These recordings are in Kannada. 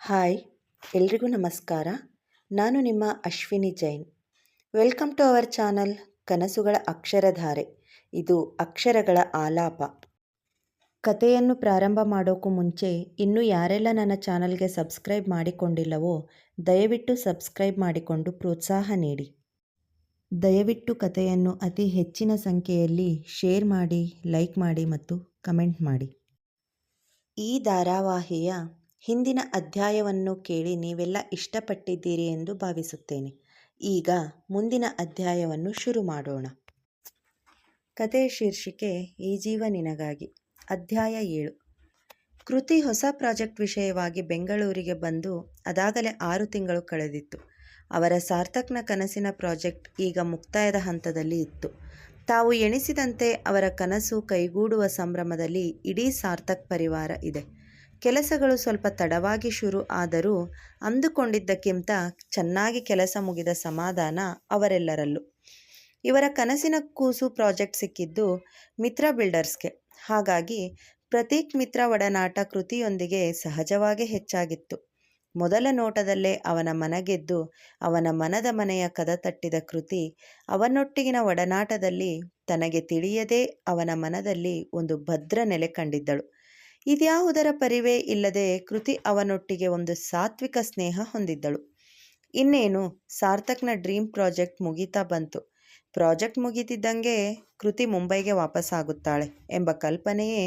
ಹಾಯ್, ಎಲ್ರಿಗೂ ನಮಸ್ಕಾರ. ನಾನು ನಿಮ್ಮ Ashwini Jain. Welcome to our channel ಕನಸುಗಳ ಅಕ್ಷರಧಾರೆ. ಇದು ಅಕ್ಷರಗಳ ಆಲಾಪ. ಕಥೆಯನ್ನು ಪ್ರಾರಂಭ ಮಾಡೋಕ್ಕೂ ಮುಂಚೆ ಇನ್ನೂ ಯಾರೆಲ್ಲ ನನ್ನ ಚಾನಲ್ಗೆ ಸಬ್ಸ್ಕ್ರೈಬ್ ಮಾಡಿಕೊಂಡಿಲ್ಲವೋ ದಯವಿಟ್ಟು ಸಬ್ಸ್ಕ್ರೈಬ್ ಮಾಡಿಕೊಂಡು ಪ್ರೋತ್ಸಾಹ ನೀಡಿ. ದಯವಿಟ್ಟು ಕಥೆಯನ್ನು ಅತಿ ಹೆಚ್ಚಿನ ಸಂಖ್ಯೆಯಲ್ಲಿ ಶೇರ್ ಮಾಡಿ, ಲೈಕ್ ಮಾಡಿ ಮತ್ತು ಕಮೆಂಟ್ ಮಾಡಿ. ಈ ಧಾರಾವಾಹಿಯ ಹಿಂದಿನ ಅಧ್ಯಾಯವನ್ನು ಕೇಳಿ ನೀವೆಲ್ಲ ಇಷ್ಟಪಟ್ಟಿದ್ದೀರಿ ಎಂದು ಭಾವಿಸುತ್ತೇನೆ. ಈಗ ಮುಂದಿನ ಅಧ್ಯಾಯವನ್ನು ಶುರು ಮಾಡೋಣ. ಕಥೆಯ ಶೀರ್ಷಿಕೆ ಈ ಜೀವ ನಿನಗಾಗಿ. ಅಧ್ಯಾಯ 7. ಕೃತಿ ಹೊಸ ಪ್ರಾಜೆಕ್ಟ್ ವಿಷಯವಾಗಿ ಬೆಂಗಳೂರಿಗೆ ಬಂದು ಅದಾಗಲೇ 6 ತಿಂಗಳು ಕಳೆದಿತ್ತು. ಅವರ ಸಾರ್ಥಕ್ನ ಕನಸಿನ ಪ್ರಾಜೆಕ್ಟ್ ಈಗ ಮುಕ್ತಾಯದ ಹಂತದಲ್ಲಿ ಇತ್ತು. ತಾವು ಎಣಿಸಿದಂತೆ ಅವರ ಕನಸು ಕೈಗೂಡುವ ಸಂಭ್ರಮದಲ್ಲಿ ಇಡೀ ಸಾರ್ಥಕ್ ಪರಿವಾರ ಇದೆ. ಕೆಲಸಗಳು ಸ್ವಲ್ಪ ತಡವಾಗಿ ಶುರು ಆದರೂ ಅಂದುಕೊಂಡಿದ್ದಕ್ಕಿಂತ ಚೆನ್ನಾಗಿ ಕೆಲಸ ಮುಗಿದ ಸಮಾಧಾನ ಅವರೆಲ್ಲರಲ್ಲೂ. ಇವರ ಕನಸಿನ ಕೂಸು ಪ್ರಾಜೆಕ್ಟ್ ಸಿಕ್ಕಿದ್ದು ಮಿತ್ರ ಬಿಲ್ಡರ್ಸ್ಗೆ. ಹಾಗಾಗಿ ಪ್ರತೀಕ್ ಮಿತ್ರ ಒಡನಾಟ ಕೃತಿಯೊಂದಿಗೆ ಸಹಜವಾಗಿ ಹೆಚ್ಚಾಗಿತ್ತು. ಮೊದಲ ನೋಟದಲ್ಲೇ ಅವನ ಮನಗೆದ್ದು ಅವನ ಮನದ ಮನೆಯ ಕದ ತಟ್ಟಿದ ಕೃತಿ ಅವನೊಟ್ಟಿಗಿನ ಒಡನಾಟದಲ್ಲಿ ತನಗೆ ತಿಳಿಯದೇ ಅವನ ಮನದಲ್ಲಿ ಒಂದು ಭದ್ರ ನೆಲೆ ಕಂಡಿದ್ದಳು. ಇದ್ಯಾವುದರ ಪರಿವೇ ಇಲ್ಲದೆ ಕೃತಿ ಅವನೊಟ್ಟಿಗೆ ಒಂದು ಸಾತ್ವಿಕ ಸ್ನೇಹ ಹೊಂದಿದ್ದಳು. ಇನ್ನೇನು ಸಾರ್ಥಕ್ನ ಡ್ರೀಮ್ ಪ್ರಾಜೆಕ್ಟ್ ಮುಗೀತಾ ಬಂತು. ಪ್ರಾಜೆಕ್ಟ್ ಮುಗೀತಿದ್ದಂಗೆ ಕೃತಿ ಮುಂಬೈಗೆ ವಾಪಸ್ಸಾಗುತ್ತಾಳೆ ಎಂಬ ಕಲ್ಪನೆಯೇ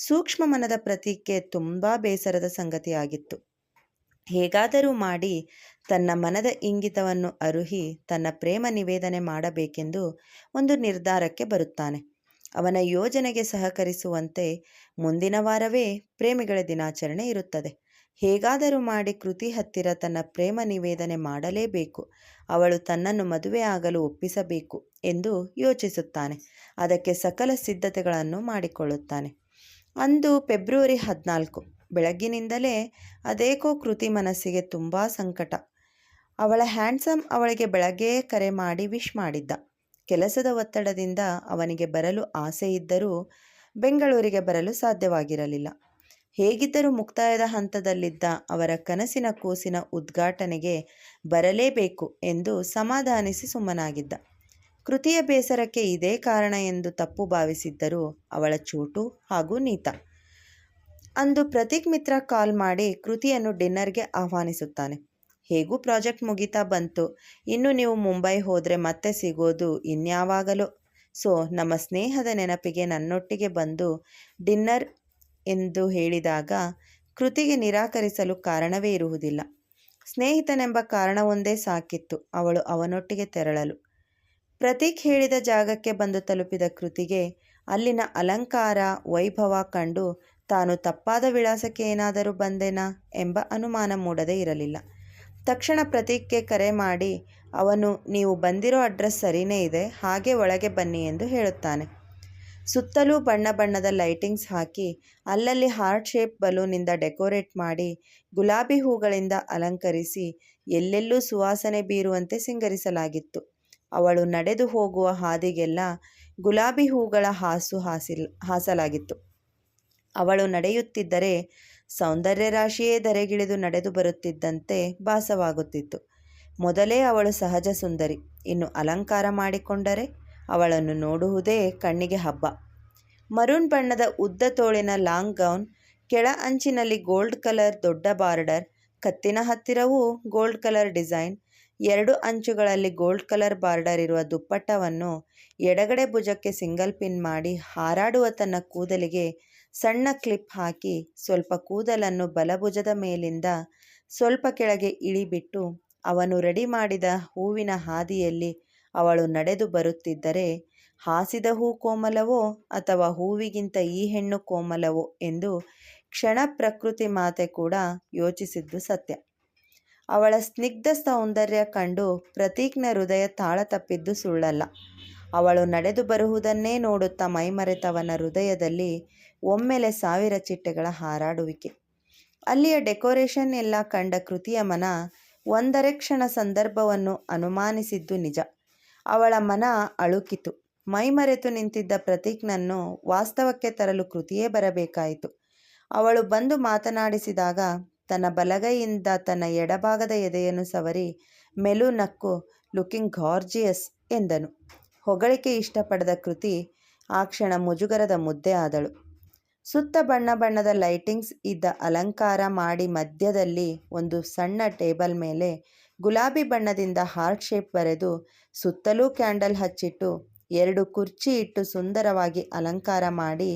ಸೂಕ್ಷ್ಮ ಮನದ ಪ್ರತೀಕ್ಗೆ ತುಂಬ ಬೇಸರದ ಸಂಗತಿಯಾಗಿತ್ತು. ಹೇಗಾದರೂ ಮಾಡಿ ತನ್ನ ಮನದ ಇಂಗಿತವನ್ನು ಅರುಹಿ ತನ್ನ ಪ್ರೇಮ ನಿವೇದನೆ ಮಾಡಬೇಕೆಂದು ಒಂದು ನಿರ್ಧಾರಕ್ಕೆ ಬರುತ್ತಾನೆ. ಅವನ ಯೋಜನೆಗೆ ಸಹಕರಿಸುವಂತೆ ಮುಂದಿನ ವಾರವೇ ಪ್ರೇಮಿಗಳ ದಿನಾಚರಣೆ ಇರುತ್ತದೆ. ಹೇಗಾದರೂ ಮಾಡಿ ಕೃತಿ ಹತ್ತಿರ ತನ್ನ ಪ್ರೇಮ ನಿವೇದನೆ ಮಾಡಲೇಬೇಕು. ಅವಳು ತನ್ನನ್ನು ಮದುವೆ ಆಗಲು ಒಪ್ಪಿಸಬೇಕು ಎಂದು ಯೋಚಿಸುತ್ತಾನೆ. ಅದಕ್ಕೆ ಸಕಲ ಸಿದ್ಧತೆಗಳನ್ನು ಮಾಡಿಕೊಳ್ಳುತ್ತಾನೆ. ಅಂದು ಫೆಬ್ರವರಿ 14. ಬೆಳಗ್ಗಿನಿಂದಲೇ ಅದೇಕೋ ಕೃತಿ ಮನಸ್ಸಿಗೆ ತುಂಬ ಸಂಕಟ. ಅವಳ ಹ್ಯಾಂಡ್ಸಮ್ ಅವಳಿಗೆ ಬೆಳಗ್ಗೆಯೇ ಕರೆ ಮಾಡಿ ವಿಶ್ ಮಾಡಿದ್ದ. ಕೆಲಸದ ಒತ್ತಡದಿಂದ ಅವನಿಗೆ ಬರಲು ಆಸೆ ಇದ್ದರೂ ಬೆಂಗಳೂರಿಗೆ ಬರಲು ಸಾಧ್ಯವಾಗಿರಲಿಲ್ಲ. ಹೇಗಿದ್ದರೂ ಮುಕ್ತಾಯದ ಹಂತದಲ್ಲಿದ್ದ ಅವರ ಕನಸಿನ ಕೂಸಿನ ಉದ್ಘಾಟನೆಗೆ ಬರಲೇಬೇಕು ಎಂದು ಸಮಾಧಾನಿಸಿ ಸುಮ್ಮನಾಗಿದ್ದ. ಕೃತಿಯ ಬೇಸರಕ್ಕೆ ಇದೇ ಕಾರಣ ಎಂದು ತಪ್ಪು ಭಾವಿಸಿದ್ದರು ಅವಳ ಚೋಟು ಹಾಗೂ ನೀತಾ. ಅಂದು ಪ್ರತೀಕ್ ಮಿತ್ರ ಕಾಲ್ ಮಾಡಿ ಕೃತಿಯನ್ನು ಡಿನ್ನರ್ಗೆ ಆಹ್ವಾನಿಸುತ್ತಾನೆ. ಹೇಗೂ ಪ್ರಾಜೆಕ್ಟ್ ಮುಗೀತಾ ಬಂತು. ಇನ್ನು ನೀವು ಮುಂಬೈ ಹೋದರೆ ಮತ್ತೆ ಸಿಗೋದು ಇನ್ಯಾವಾಗಲೋ. ಸೊ ನಮ್ಮ ಸ್ನೇಹದ ನೆನಪಿಗೆ ನನ್ನೊಟ್ಟಿಗೆ ಬಂದು ಡಿನ್ನರ್ ಎಂದು ಹೇಳಿದಾಗ ಕೃತಿಗೆ ನಿರಾಕರಿಸಲು ಕಾರಣವೇ ಇರುವುದಿಲ್ಲ. ಸ್ನೇಹಿತನೆಂಬ ಕಾರಣವೊಂದೇ ಸಾಕಿತ್ತು ಅವಳು ಅವನೊಟ್ಟಿಗೆ ತೆರಳಲು. ಪ್ರತೀಕ್ ಹೇಳಿದ ಜಾಗಕ್ಕೆ ಬಂದು ತಲುಪಿದ ಕೃತಿಗೆ ಅಲ್ಲಿನ ಅಲಂಕಾರ ವೈಭವ ಕಂಡು ತಾನು ತಪ್ಪಾದ ವಿಳಾಸಕ್ಕೆ ಏನಾದರೂ ಬಂದೆನಾ ಎಂಬ ಅನುಮಾನ ಮೂಡದೇ ಇರಲಿಲ್ಲ. ತಕ್ಷಣ ಪ್ರತೀಕ್ಗೆ ಕರೆ ಮಾಡಿ ಅವನು ನೀವು ಬಂದಿರೋ ಅಡ್ರೆಸ್ ಸರಿಯೇ ಇದೆ, ಹಾಗೆ ಒಳಗೆ ಬನ್ನಿ ಎಂದು ಹೇಳುತ್ತಾನೆ. ಸುತ್ತಲೂ ಬಣ್ಣ ಬಣ್ಣದ ಲೈಟಿಂಗ್ಸ್ ಹಾಕಿ ಅಲ್ಲಲ್ಲಿ ಹಾರ್ಟ್ ಶೇಪ್ ಬಲೂನಿಂದ ಡೆಕೋರೇಟ್ ಮಾಡಿ ಗುಲಾಬಿ ಹೂಗಳಿಂದ ಅಲಂಕರಿಸಿ ಎಲ್ಲೆಲ್ಲೂ ಸುವಾಸನೆ ಬೀರುವಂತೆ ಸಿಂಗರಿಸಲಾಗಿತ್ತು. ಅವಳು ನಡೆದು ಹೋಗುವ ಹಾದಿಗೆಲ್ಲ ಗುಲಾಬಿ ಹೂಗಳ ಹಾಸಲಾಗಿತ್ತು. ಅವಳು ನಡೆಯುತ್ತಿದ್ದರೆ ಸೌಂದರ್ಯ ರಾಶಿಯೇ ಧರೆಗಿಳಿದು ನಡೆದು ಬರುತ್ತಿದ್ದಂತೆ ಭಾಸವಾಗುತ್ತಿತ್ತು. ಮೊದಲೇ ಅವಳು ಸಹಜ ಸುಂದರಿ, ಇನ್ನು ಅಲಂಕಾರ ಮಾಡಿಕೊಂಡರೆ ಅವಳನ್ನು ನೋಡುವುದೇ ಕಣ್ಣಿಗೆ ಹಬ್ಬ. ಮರೂನ್ ಬಣ್ಣದ ಉದ್ದ ತೋಳಿನ ಲಾಂಗ್ ಗೌನ್, ಕೆಳ ಅಂಚಿನಲ್ಲಿ ಗೋಲ್ಡ್ ಕಲರ್ ದೊಡ್ಡ ಬಾರ್ಡರ್, ಕತ್ತಿನ ಹತ್ತಿರವೂ ಗೋಲ್ಡ್ ಕಲರ್ ಡಿಸೈನ್, 2 ಅಂಚುಗಳಲ್ಲಿ ಗೋಲ್ಡ್ ಕಲರ್ ಬಾರ್ಡರ್ ಇರುವ ದುಪ್ಪಟ್ಟವನ್ನು ಎಡಗಡೆ ಭುಜಕ್ಕೆ ಸಿಂಗಲ್ ಪಿನ್ ಮಾಡಿ ಹಾರಾಡುವ ತನ್ನ ಕೂದಲಿಗೆ ಸಣ್ಣ ಕ್ಲಿಪ್ ಹಾಕಿ ಸ್ವಲ್ಪ ಕೂದಲನ್ನು ಬಲಭುಜದ ಮೇಲಿಂದ ಸ್ವಲ್ಪ ಕೆಳಗೆ ಇಳಿಬಿಟ್ಟು ಅವನು ರೆಡಿ ಮಾಡಿದ ಹೂವಿನ ಹಾದಿಯಲ್ಲಿ ಅವಳು ನಡೆದು ಬರುತ್ತಿದ್ದರೆ ಹಾಸಿದ ಹೂ ಕೋಮಲವೋ ಅಥವಾ ಹೂವಿಗಿಂತ ಈ ಹೆಣ್ಣು ಕೋಮಲವೋ ಎಂದು ಕ್ಷಣ ಪ್ರಕೃತಿ ಮಾತೆ ಕೂಡ ಯೋಚಿಸಿದ್ದು ಸತ್ಯ. ಅವಳ ಸ್ನಿಗ್ಧ ಸೌಂದರ್ಯ ಕಂಡು ಪ್ರತೀಕ್ನ ಹೃದಯ ತಾಳ ತಪ್ಪಿದ್ದು ಸುಳ್ಳಲ್ಲ. ಅವಳು ನಡೆದು ಬರುವುದನ್ನೇ ನೋಡುತ್ತಾ ಮೈಮರೆತವನ ಹೃದಯದಲ್ಲಿ ಒಮ್ಮೆಲೆ 1000 ಚಿಟ್ಟೆಗಳ ಹಾರಾಡುವಿಕೆ. ಅಲ್ಲಿಯ ಡೆಕೋರೇಷನ್ ಎಲ್ಲ ಕಂಡ ಕೃತಿಯ ಮನ ಒಂದರೆ ಕ್ಷಣ ಸಂದರ್ಭವನ್ನು ಅನುಮಾನಿಸಿದ್ದು ನಿಜ. ಅವಳ ಮನ ಅಳುಕಿತು. ಮೈಮರೆತು ನಿಂತಿದ್ದ ಪ್ರತೀಕ್ನನ್ನು ವಾಸ್ತವಕ್ಕೆ ತರಲು ಕೃತಿಯೇ ಬರಬೇಕಾಯಿತು. ಅವಳು ಬಂದು ಮಾತನಾಡಿಸಿದಾಗ ತನ್ನ ಬಲಗೈಯಿಂದ ತನ್ನ ಎಡಭಾಗದ ಎದೆಯನ್ನು ಸವರಿ ಮೆಲು ನಕ್ಕು ಲುಕಿಂಗ್ ಗಾರ್ಜಿಯಸ್ ಎಂದನು. ಹೊಗಳಿಕೆ ಇಷ್ಟಪಡದ ಕೃತಿ ಆ ಕ್ಷಣ ಮುಜುಗರದ ಮುದ್ದೆ ಆದಳು. ಸುತ್ತ ಬಣ್ಣ ಬಣ್ಣದ ಲೈಟಿಂಗ್ಸ್ ಇದ್ದ ಅಲಂಕಾರ ಮಾಡಿ ಮಧ್ಯದಲ್ಲಿ ಒಂದು ಸಣ್ಣ ಟೇಬಲ್ ಮೇಲೆ ಗುಲಾಬಿ ಬಣ್ಣದಿಂದ ಹಾರ್ಟ್ ಶೇಪ್ ಬರೆದು ಸುತ್ತಲೂ ಕ್ಯಾಂಡಲ್ ಹಚ್ಚಿಟ್ಟು 2 ಕುರ್ಚಿ ಇಟ್ಟು ಸುಂದರವಾಗಿ ಅಲಂಕಾರ ಮಾಡಿ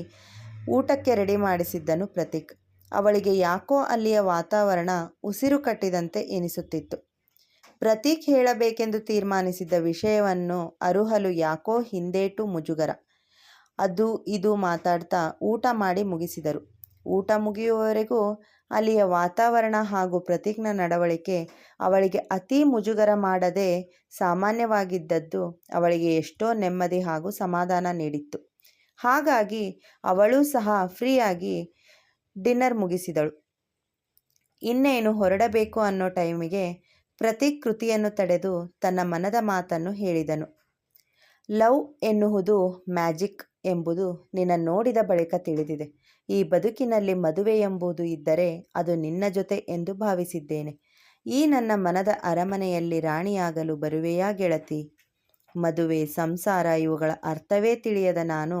ಊಟಕ್ಕೆ ರೆಡಿ ಮಾಡಿಸಿದ್ದನು ಪ್ರತೀಕ್. ಅವಳಿಗೆ ಯಾಕೋ ಅಲ್ಲಿಯ ವಾತಾವರಣ ಉಸಿರು ಕಟ್ಟಿದಂತೆ ಎನಿಸುತ್ತಿತ್ತು. ಪ್ರತೀಕ್ ಹೇಳಬೇಕೆಂದು ತೀರ್ಮಾನಿಸಿದ್ದ ವಿಷಯವನ್ನು ಅರುಹಲು ಯಾಕೋ ಹಿಂದೇಟು ಮುಜುಗರ. ಅದು ಇದು ಮಾತಾಡ್ತಾ ಊಟ ಮಾಡಿ ಮುಗಿಸಿದರು. ಊಟ ಮುಗಿಯುವವರೆಗೂ ಅಲ್ಲಿಯ ವಾತಾವರಣ ಹಾಗೂ ಪ್ರತೀಕ್ನ ನಡವಳಿಕೆ ಅವಳಿಗೆ ಅತೀ ಮುಜುಗರ ಮಾಡದೆ ಸಾಮಾನ್ಯವಾಗಿದ್ದದ್ದು ಅವಳಿಗೆ ಎಷ್ಟೋ ನೆಮ್ಮದಿ ಹಾಗೂ ಸಮಾಧಾನ ನೀಡಿತ್ತು. ಹಾಗಾಗಿ ಅವಳೂ ಸಹ ಫ್ರೀಯಾಗಿ ಡಿನ್ನರ್ ಮುಗಿಸಿದಳು. ಇನ್ನೇನು ಹೊರಡಬೇಕು ಅನ್ನೋ ಟೈಮಿಗೆ ಪ್ರತೀಕ್ ಕೃತಿಯನ್ನು ತಡೆದು ತನ್ನ ಮನದ ಮಾತನ್ನು ಹೇಳಿದನು. ಲವ್ ಎನ್ನುವುದು ಮ್ಯಾಜಿಕ್ ಎಂಬುದು ನಿನ್ನ ನೋಡಿದ ಬಳಿಕ ತಿಳಿದಿದೆ. ಈ ಬದುಕಿನಲ್ಲಿ ಮದುವೆ ಎಂಬುದು ಇದ್ದರೆ ಅದು ನಿನ್ನ ಜೊತೆ ಎಂದು ಭಾವಿಸಿದ್ದೇನೆ. ಈ ನನ್ನ ಮನದ ಅರಮನೆಯಲ್ಲಿ ರಾಣಿಯಾಗಲು ಬರುವೆಯಾ ಗೆಳತಿ? ಮದುವೆ, ಸಂಸಾರ ಇವುಗಳ ಅರ್ಥವೇ ತಿಳಿಯದ ನಾನು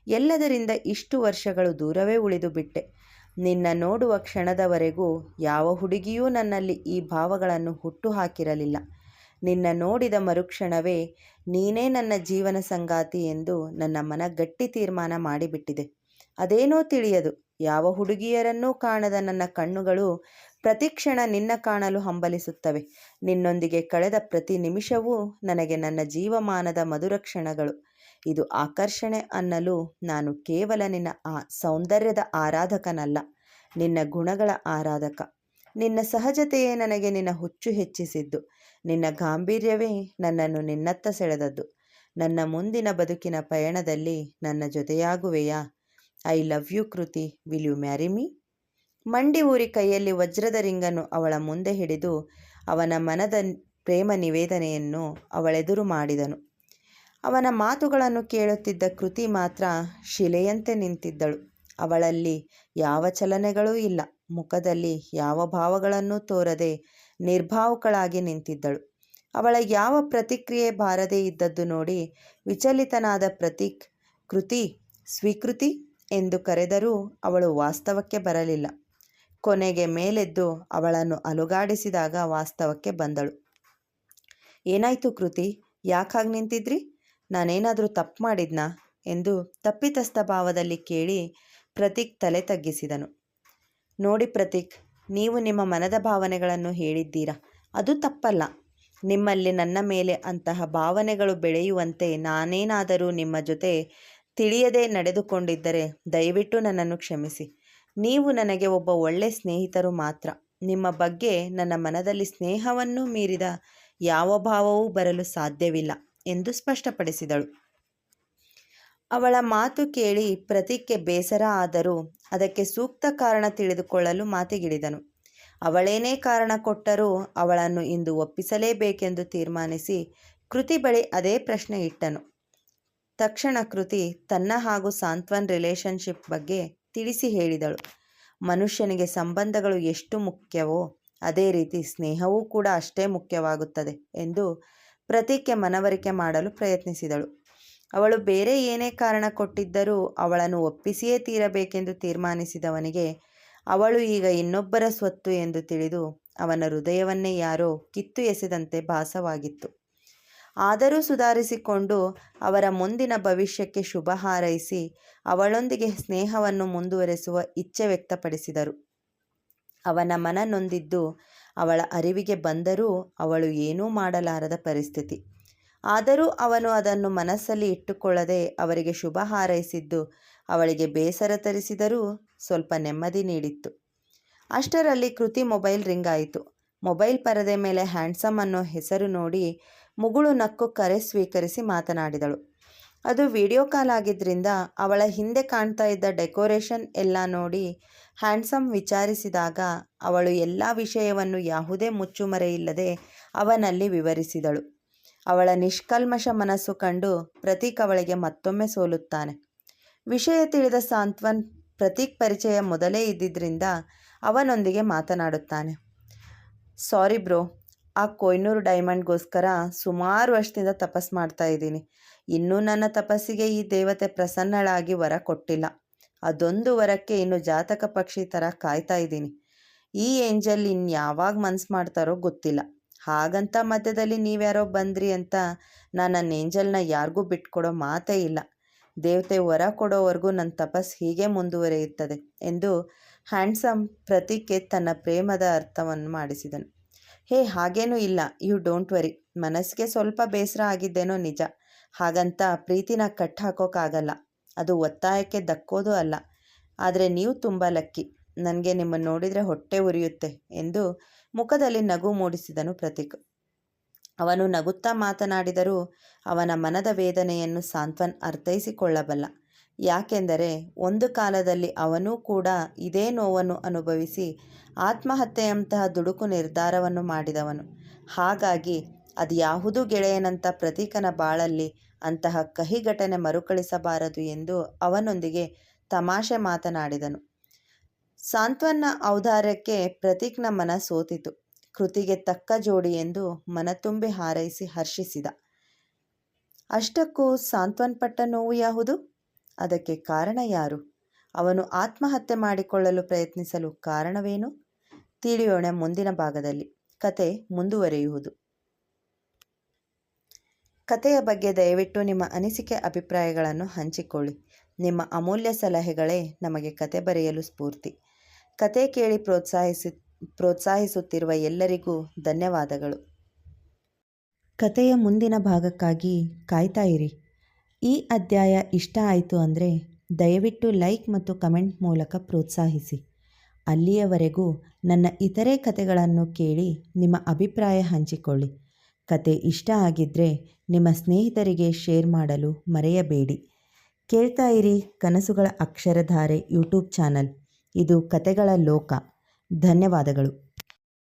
ಎಲ್ಲದರಿಂದ ಇಷ್ಟು ವರ್ಷಗಳು ದೂರವೇ ಉಳಿದು ಬಿಟ್ಟೆ. ನಿನ್ನ ನೋಡುವ ಕ್ಷಣದವರೆಗೂ ಯಾವ ಹುಡುಗಿಯೂ ನನ್ನಲ್ಲಿ ಈ ಭಾವಗಳನ್ನು ಹುಟ್ಟು ಹಾಕಿರಲಿಲ್ಲ. ನಿನ್ನ ನೋಡಿದ ಮರುಕ್ಷಣವೇ ನೀನೇ ನನ್ನ ಜೀವನ ಸಂಗಾತಿ ಎಂದು ನನ್ನ ಮನ ಗಟ್ಟಿ ತೀರ್ಮಾನ ಮಾಡಿಬಿಟ್ಟಿದೆ. ಅದೇನೋ ತಿಳಿಯದು, ಯಾವ ಹುಡುಗಿಯರನ್ನೂ ಕಾಣದ ನನ್ನ ಕಣ್ಣುಗಳು ಪ್ರತಿಕ್ಷಣ ನಿನ್ನ ಕಾಣಲು ಹಂಬಲಿಸುತ್ತವೆ. ನಿನ್ನೊಂದಿಗೆ ಕಳೆದ ಪ್ರತಿ ನಿಮಿಷವೂ ನನಗೆ ನನ್ನ ಜೀವಮಾನದ ಮಧುರ ಕ್ಷಣಗಳು. ಇದು ಆಕರ್ಷಣೆ ಅನ್ನಲು ನಾನು ಕೇವಲ ನಿನ್ನ ಸೌಂದರ್ಯದ ಆರಾಧಕನಲ್ಲ, ನಿನ್ನ ಗುಣಗಳ ಆರಾಧಕ. ನಿನ್ನ ಸಹಜತೆಯೇ ನನಗೆ ನಿನ್ನ ಹುಚ್ಚು ಹೆಚ್ಚಿಸಿದ್ದು. ನಿನ್ನ ಗಾಂಭೀರ್ಯವೇ ನನ್ನನ್ನು ನಿನ್ನತ್ತ ಸೆಳೆದದ್ದು. ನನ್ನ ಮುಂದಿನ ಬದುಕಿನ ಪಯಣದಲ್ಲಿ ನನ್ನ ಜೊತೆಯಾಗುವೆಯಾ? ಐ ಲವ್ ಯು ಕೃತಿ, ವಿಲ್ ಯು ಮ್ಯಾರಿ ಮೀ? ಮಂಡಿ ಊರಿ ಕೈಯಲ್ಲಿ ವಜ್ರದ ರಿಂಗನ್ನು ಅವಳ ಮುಂದೆ ಹಿಡಿದು ಅವನ ಮನದ ಪ್ರೇಮ ನಿವೇದನೆಯನ್ನು ಅವಳೆದುರು ಮಾಡಿದನು. ಅವನ ಮಾತುಗಳನ್ನು ಕೇಳುತ್ತಿದ್ದ ಕೃತಿ ಮಾತ್ರ ಶಿಲೆಯಂತೆ ನಿಂತಿದ್ದಳು. ಅವಳಲ್ಲಿ ಯಾವ ಚಲನೆಗಳೂ ಇಲ್ಲ. ಮುಖದಲ್ಲಿ ಯಾವ ಭಾವಗಳನ್ನೂ ತೋರದೆ ನಿರ್ಭಾವುಕಳಾಗಿ ನಿಂತಿದ್ದಳು. ಅವಳ ಯಾವ ಪ್ರತಿಕ್ರಿಯೆ ಬಾರದೇ ಇದ್ದದ್ದು ನೋಡಿ ವಿಚಲಿತನಾದ ಪ್ರತೀಕ್ ಕೃತಿ ಸ್ವೀಕೃತಿ ಎಂದು ಕರೆದರೂ ಅವಳು ವಾಸ್ತವಕ್ಕೆ ಬರಲಿಲ್ಲ. ಕೊನೆಗೆ ಮೇಲೆದ್ದು ಅವಳನ್ನು ಅಲುಗಾಡಿಸಿದಾಗ ವಾಸ್ತವಕ್ಕೆ ಬಂದಳು. ಏನಾಯ್ತು ಕೃತಿ, ಯಾಕಾಗಿ ನಿಂತಿದ್ರಿ? ನಾನೇನಾದರೂ ತಪ್ಪು ಮಾಡಿದ್ನಾ ಎಂದು ತಪ್ಪಿತಸ್ಥ ಭಾವದಲ್ಲಿ ಕೇಳಿ ಪ್ರತೀಕ್ ತಲೆ ತಗ್ಗಿಸಿದನು. ನೋಡಿ ಪ್ರತೀಕ್, ನೀವು ನಿಮ್ಮ ಮನದ ಭಾವನೆಗಳನ್ನು ಹೇಳಿದ್ದೀರಾ, ಅದು ತಪ್ಪಲ್ಲ. ನಿಮ್ಮಲ್ಲಿ ನನ್ನ ಮೇಲೆ ಅಂತಹ ಭಾವನೆಗಳು ಬೆಳೆಯುವಂತೆ ನಾನೇನಾದರೂ ನಿಮ್ಮ ಜೊತೆ ತಿಳಿಯದೆ ನಡೆದುಕೊಂಡಿದ್ದರೆ ದಯವಿಟ್ಟು ನನ್ನನ್ನು ಕ್ಷಮಿಸಿ. ನೀವು ನನಗೆ ಒಬ್ಬ ಒಳ್ಳೆ ಸ್ನೇಹಿತರು ಮಾತ್ರ. ನಿಮ್ಮ ಬಗ್ಗೆ ನನ್ನ ಮನದಲ್ಲಿ ಸ್ನೇಹವನ್ನು ಮೀರಿದ ಯಾವ ಭಾವವೂ ಬರಲು ಸಾಧ್ಯವಿಲ್ಲ ಎಂದು ಸ್ಪಷ್ಟಪಡಿಸಿದಳು. ಅವಳ ಮಾತು ಕೇಳಿ ಪ್ರತೀಕ್ಗೆ ಬೇಸರ ಆದರೂ ಅದಕ್ಕೆ ಸೂಕ್ತ ಕಾರಣ ತಿಳಿದುಕೊಳ್ಳಲು ಮಾತಿಗಿಳಿದನು. ಅವಳೇನೇ ಕಾರಣ ಕೊಟ್ಟರೂ ಅವಳನ್ನು ಇಂದು ಒಪ್ಪಿಸಲೇಬೇಕೆಂದು ತೀರ್ಮಾನಿಸಿ ಕೃತಿ ಬಳಿ ಅದೇ ಪ್ರಶ್ನೆ ಇಟ್ಟನು. ತಕ್ಷಣ ಕೃತಿ ತನ್ನ ಹಾಗೂ ಸಾಂತ್ವನ್ ರಿಲೇಷನ್ಶಿಪ್ ಬಗ್ಗೆ ತಿಳಿಸಿ ಹೇಳಿದಳು. ಮನುಷ್ಯನಿಗೆ ಸಂಬಂಧಗಳು ಎಷ್ಟು ಮುಖ್ಯವೋ ಅದೇ ರೀತಿ ಸ್ನೇಹವೂ ಕೂಡ ಅಷ್ಟೇ ಮುಖ್ಯವಾಗುತ್ತದೆ ಎಂದು ಪ್ರತೀಕ್ಗೆ ಮನವರಿಕೆ ಮಾಡಲು ಪ್ರಯತ್ನಿಸಿದಳು. ಅವಳು ಬೇರೆ ಏನೇ ಕಾರಣ ಕೊಟ್ಟಿದ್ದರೂ ಅವಳನ್ನು ಒಪ್ಪಿಸಿಯೇ ತೀರಬೇಕೆಂದು ತೀರ್ಮಾನಿಸಿದವನಿಗೆ ಅವಳು ಈಗ ಇನ್ನೊಬ್ಬರ ಸ್ವತ್ತು ಎಂದು ತಿಳಿದು ಅವನ ಹೃದಯವನ್ನೇ ಯಾರೋ ಕಿತ್ತು ಎಸೆದಂತೆ ಭಾಸವಾಗಿತ್ತು. ಆದರೂ ಸುಧಾರಿಸಿಕೊಂಡು ಅವರ ಮುಂದಿನ ಭವಿಷ್ಯಕ್ಕೆ ಶುಭ ಹಾರೈಸಿ ಅವಳೊಂದಿಗೆ ಸ್ನೇಹವನ್ನು ಮುಂದುವರೆಸುವ ಇಚ್ಛೆ ವ್ಯಕ್ತಪಡಿಸಿದರು. ಅವನ ಮನ ನೊಂದಿದ್ದು ಅವಳ ಅರಿವಿಗೆ ಬಂದರೂ ಅವಳು ಏನೂ ಮಾಡಲಾರದ ಪರಿಸ್ಥಿತಿ. ಆದರೂ ಅವನು ಅದನ್ನು ಮನಸ್ಸಲ್ಲಿ ಇಟ್ಟುಕೊಳ್ಳದೆ ಅವರಿಗೆ ಶುಭ ಹಾರೈಸಿದ್ದು ಅವಳಿಗೆ ಬೇಸರ ತರಿಸಿದರೂ ಸ್ವಲ್ಪ ನೆಮ್ಮದಿ ನೀಡಿತ್ತು. ಅಷ್ಟರಲ್ಲಿ ಕೃತಿ ಮೊಬೈಲ್ ರಿಂಗ್ ಆಯಿತು. ಮೊಬೈಲ್ ಪರದೆ ಮೇಲೆ ಹ್ಯಾಂಡ್ಸಮ್ ಅನ್ನೋ ಹೆಸರು ನೋಡಿ ಮುಗುಳು ನಕ್ಕು ಕರೆ ಸ್ವೀಕರಿಸಿ ಮಾತನಾಡಿದಳು. ಅದು ವಿಡಿಯೋ ಕಾಲ್ ಆಗಿದ್ದರಿಂದ ಅವಳ ಹಿಂದೆ ಕಾಣ್ತಾ ಇದ್ದ ಡೆಕೋರೇಷನ್ ಎಲ್ಲ ನೋಡಿ ಹ್ಯಾಂಡ್ಸಮ್ ವಿಚಾರಿಸಿದಾಗ ಅವಳು ಎಲ್ಲ ವಿಷಯವನ್ನು ಯಾವುದೇ ಮುಚ್ಚುಮರೆಯಿಲ್ಲದೆ ಅವನಲ್ಲಿ ವಿವರಿಸಿದಳು. ಅವಳ ನಿಷ್ಕಲ್ಮಶ ಮನಸ್ಸು ಕಂಡು ಪ್ರತೀಕ್ ಅವಳಿಗೆ ಮತ್ತೊಮ್ಮೆ ಸೋಲುತ್ತಾನೆ. ವಿಷಯ ತಿಳಿದ ಸಾಂತ್ವನ್ ಪ್ರತೀಕ್ ಪರಿಚಯ ಮೊದಲೇ ಇದ್ದಿದ್ದರಿಂದ ಅವನೊಂದಿಗೆ ಮಾತನಾಡುತ್ತಾನೆ. ಸಾರಿ ಬ್ರೋ, ಆ ಕೊಯ್ನೂರು ಡೈಮಂಡ್ಗೋಸ್ಕರ ಸುಮಾರು ವರ್ಷದಿಂದ ತಪಸ್ ಮಾಡ್ತಾ ಇದ್ದೀನಿ. ಇನ್ನೂ ನನ್ನ ತಪಸ್ಸಿಗೆ ಈ ದೇವತೆ ಪ್ರಸನ್ನಳಾಗಿ ವರ ಕೊಟ್ಟಿಲ್ಲ. ಅದೊಂದು ವರಕ್ಕೆ ಇನ್ನು ಜಾತಕ ಪಕ್ಷಿ ಥರ ಕಾಯ್ತಾ ಇದ್ದೀನಿ. ಈ ಏಂಜಲ್ ಇನ್ಯಾವಾಗ ಮನ್ಸು ಮಾಡ್ತಾರೋ ಗೊತ್ತಿಲ್ಲ. ಹಾಗಂತ ಮಧ್ಯದಲ್ಲಿ ನೀವ್ಯಾರೋ ಬಂದ್ರಿ ಅಂತ ನಾನು ನನ್ನ ಏಂಜಲ್ನ ಯಾರಿಗೂ ಬಿಟ್ಕೊಡೋ ಮಾತೇ ಇಲ್ಲ. ದೇವತೆ ವರ ಕೊಡೋವರೆಗೂ ನನ್ನ ತಪಸ್ ಹೀಗೆ ಮುಂದುವರಿಯುತ್ತದೆ ಎಂದು ಹ್ಯಾಂಡ್ಸಮ್ ಪ್ರತೀಕ್ಗೆ ತನ್ನ ಪ್ರೇಮದ ಅರ್ಥವನ್ನು ಮಾಡಿಸಿದನು. ಹೇ, ಹಾಗೇನೂ ಇಲ್ಲ, ಯು ಡೋಂಟ್ ವರಿ. ಮನಸ್ಸಿಗೆ ಸ್ವಲ್ಪ ಬೇಸರ ಆಗಿದ್ದೇನೋ ನಿಜ. ಹಾಗಂತ ಪ್ರೀತಿನ ಕಟ್ ಹಾಕೋಕ್ಕಾಗಲ್ಲ. ಅದು ಒತ್ತಾಯಕ್ಕೆ ದಕ್ಕೋದು ಅಲ್ಲ. ಆದರೆ ನೀವು ತುಂಬ ಲಕ್ಕಿ. ನನಗೆ ನಿಮ್ಮನ್ನು ನೋಡಿದರೆ ಹೊಟ್ಟೆ ಉರಿಯುತ್ತೆ ಎಂದು ಮುಖದಲ್ಲಿ ನಗು ಮೂಡಿಸಿದನು ಪ್ರತೀಕ್. ಅವನು ನಗುತ್ತಾ ಮಾತನಾಡಿದರೂ ಅವನ ಮನದ ವೇದನೆಯನ್ನು ಸಾಂತ್ವನ್ ಅರ್ಥೈಸಿಕೊಳ್ಳಬಲ್ಲ. ಯಾಕೆಂದರೆ ಒಂದು ಕಾಲದಲ್ಲಿ ಅವನೂ ಕೂಡ ಇದೇ ನೋವನ್ನು ಅನುಭವಿಸಿ ಆತ್ಮಹತ್ಯೆಯಂತಹ ದುಡುಕು ನಿರ್ಧಾರವನ್ನು ಮಾಡಿದವನು. ಹಾಗಾಗಿ ಅದ್ಯಾವುದೂ ಗೆಳೆಯನಂಥ ಪ್ರತೀಕನ ಬಾಳಲ್ಲಿ ಅಂತಹ ಕಹಿ ಘಟನೆ ಮರುಕಳಿಸಬಾರದು ಎಂದು ಅವನೊಂದಿಗೆ ತಮಾಷೆ ಮಾತನಾಡಿದನು. ಸಾಂತ್ವನ್ನ ಔದಾರ್ಯಕ್ಕೆ ಪ್ರತೀಕ್ನ ಮನ ಸೋತಿತು. ಕೃತಿಗೆ ತಕ್ಕ ಜೋಡಿ ಎಂದು ಮನತುಂಬಿ ಹಾರೈಸಿ ಹರ್ಷಿಸಿದ. ಅಷ್ಟಕ್ಕೂ ಸಾಂತ್ವನ್ ಪಟ್ಟ ನೋವು ಯಾವುದು? ಅದಕ್ಕೆ ಕಾರಣ ಯಾರು? ಅವನು ಆತ್ಮಹತ್ಯೆ ಮಾಡಿಕೊಳ್ಳಲು ಪ್ರಯತ್ನಿಸಲು ಕಾರಣವೇನು? ತಿಳಿಯೋಣ ಮುಂದಿನ ಭಾಗದಲ್ಲಿ. ಕತೆ ಮುಂದುವರಿಯುವುದು. ಕತೆಯ ಬಗ್ಗೆ ದಯವಿಟ್ಟು ನಿಮ್ಮ ಅನಿಸಿಕೆ ಅಭಿಪ್ರಾಯಗಳನ್ನು ಹಂಚಿಕೊಳ್ಳಿ. ನಿಮ್ಮ ಅಮೂಲ್ಯ ಸಲಹೆಗಳೇ ನಮಗೆ ಕತೆ ಬರೆಯಲು ಸ್ಫೂರ್ತಿ. ಕತೆ ಕೇಳಿ ಪ್ರೋತ್ಸಾಹಿಸುತ್ತಿರುವ ಎಲ್ಲರಿಗೂ ಧನ್ಯವಾದಗಳು. ಕತೆಯ ಮುಂದಿನ ಭಾಗಕ್ಕಾಗಿ ಕಾಯ್ತಾ ಇರಿ. ಈ ಅಧ್ಯಾಯ ಇಷ್ಟ ಆಯಿತು ಅಂದರೆ ದಯವಿಟ್ಟು ಲೈಕ್ ಮತ್ತು ಕಮೆಂಟ್ ಮೂಲಕ ಪ್ರೋತ್ಸಾಹಿಸಿ. ಅಲ್ಲಿಯವರೆಗೂ ನನ್ನ ಇತರೆ ಕತೆಗಳನ್ನು ಕೇಳಿ ನಿಮ್ಮ ಅಭಿಪ್ರಾಯ ಹಂಚಿಕೊಳ್ಳಿ. ಕತೆ ಇಷ್ಟ ಆಗಿದ್ದರೆ ನಿಮ್ಮ ಸ್ನೇಹಿತರಿಗೆ ಶೇರ್ ಮಾಡಲು ಮರೆಯಬೇಡಿ. ಕೇಳ್ತಾ ಇರಿ ಕನಸುಗಳ ಅಕ್ಷರಧಾರೆ ಯೂಟ್ಯೂಬ್ ಚಾನಲ್. ಇದು ಕತೆಗಳ ಲೋಕ. ಧನ್ಯವಾದಗಳು.